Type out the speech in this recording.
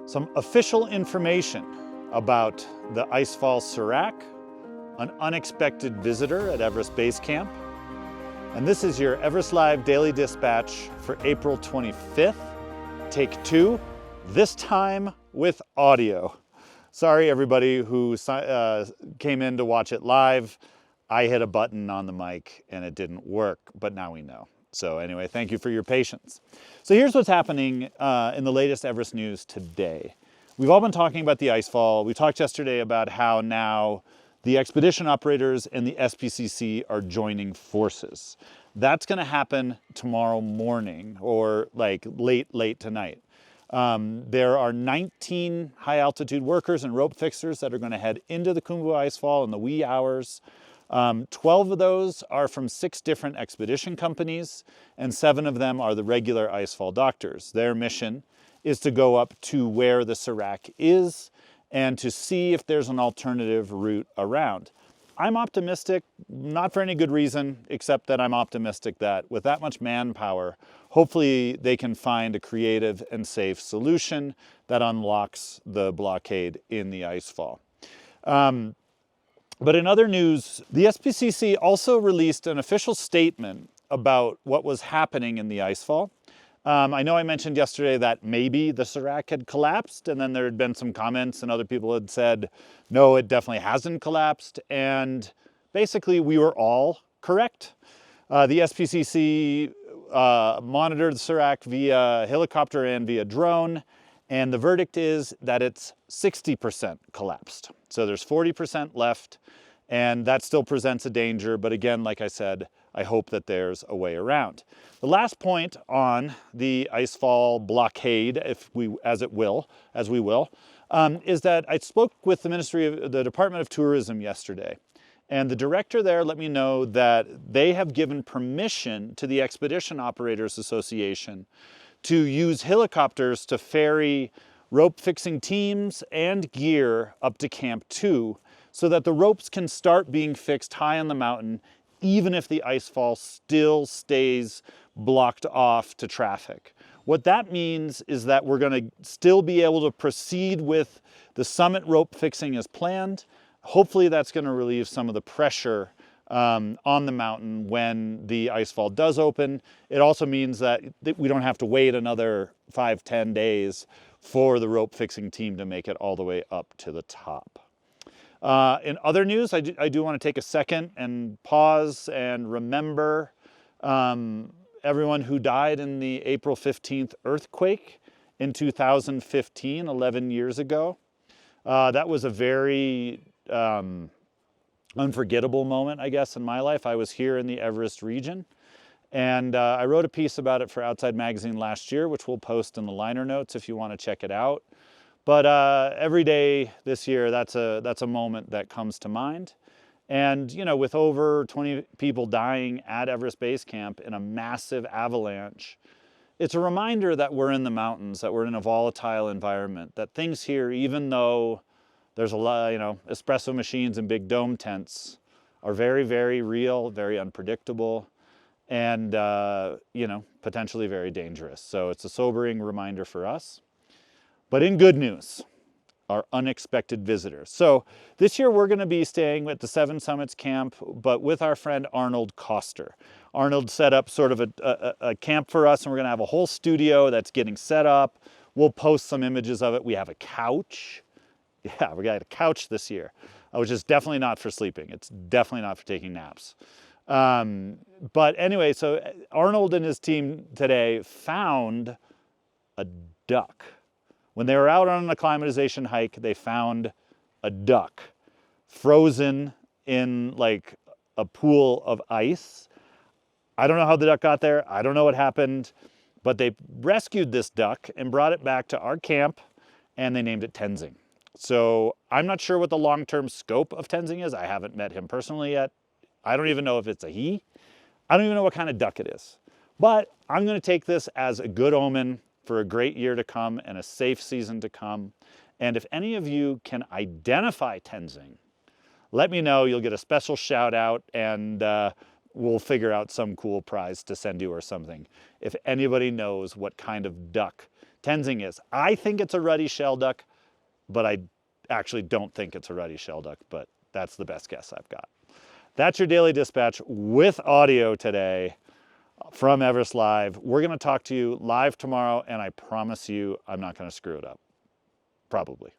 Some official information about the icefall Serac, an unexpected visitor at Everest Base Camp. And this is your Everest Live Daily Dispatch for April 25th, take 2, this time with audio. Sorry everybody who came in to watch it live. I hit a button on the mic and it didn't work, but now we know. So anyway, thank you for your patience. So here's what's happening in the latest Everest news today. We've all been talking about the icefall. We talked yesterday about how now the expedition operators and the SPCC are joining forces. That's going to happen tomorrow morning or like late tonight. There are 19 high altitude workers and rope fixers that are going to head into the Khumbu Icefall in the wee hours. 12 of those are from 6 different expedition companies, and 7 of them are the regular icefall doctors. Their mission is to go up to where the Serac is and to see if there's an alternative route around. I'm optimistic, not for any good reason, except that I'm optimistic that with that much manpower, hopefully they can find a creative and safe solution that unlocks the blockade in the icefall. But in other news, the SPCC also released an official statement about what was happening in the icefall. I know I mentioned yesterday that maybe the Serac had collapsed, and then there had been some comments and other people had said, no, it definitely hasn't collapsed. And basically we were all correct. The SPCC monitored the Serac via helicopter and via drone, and the verdict is that it's 60% collapsed. So there's 40% left, and that still presents a danger. But again, like I said, I hope that there's a way around. The last point on the icefall blockade, as we will, is that I spoke with the Department of Tourism yesterday. And the director there let me know that they have given permission to the Expedition Operators Association to use helicopters to ferry rope fixing teams and gear up to Camp 2 so that the ropes can start being fixed high on the mountain even if the icefall still stays blocked off to traffic. What that means is that we're going to still be able to proceed with the summit rope fixing as planned. Hopefully that's going to relieve some of the pressure on the mountain when the icefall does open. It also means that we don't have to wait another 5-10 days for the rope fixing team to make it all the way up to the top. In other news, I do want to take a second and pause and remember everyone who died in the April 15th earthquake in 2015, 11 years ago. That was a very unforgettable moment, I guess, in my life. I was here in the Everest region, and I wrote a piece about it for Outside Magazine last year, which we'll post in the liner notes if you want to check it out. But every day this year, that's a moment that comes to mind. And you know, with over 20 people dying at Everest Base Camp in a massive avalanche, it's a reminder that we're in the mountains, that we're in a volatile environment, that things here, even though there's a lot, espresso machines and big dome tents, are very, very real, very unpredictable, and potentially very dangerous. So it's a sobering reminder for us. But in good news, our unexpected visitors. So this year we're going to be staying at the Seven Summits camp, but with our friend Arnold Koster. Arnold set up sort of a camp for us, and we're going to have a whole studio that's getting set up. We'll post some images of it. We have a couch. Yeah, we got a couch this year, which is definitely not for sleeping. It's definitely not for taking naps. But anyway, so Arnold and his team today found a duck. When they were out on an acclimatization hike, they found a duck frozen in like a pool of ice. I don't know how the duck got there. I don't know what happened, but they rescued this duck and brought it back to our camp, and they named it Tenzing. So I'm not sure what the long-term scope of Tenzing is. I haven't met him personally yet. I don't even know if it's a he. I don't even know what kind of duck it is. But I'm going to take this as a good omen for a great year to come and a safe season to come. And if any of you can identify Tenzing, let me know. You'll get a special shout out, and we'll figure out some cool prize to send you or something. If anybody knows what kind of duck Tenzing is. I think it's a ruddy shelduck, but I actually don't think it's a ruddy shelduck, but that's the best guess I've got. That's your Daily Dispatch with audio today from Everest Live. We're going to talk to you live tomorrow, and I promise you I'm not going to screw it up. Probably.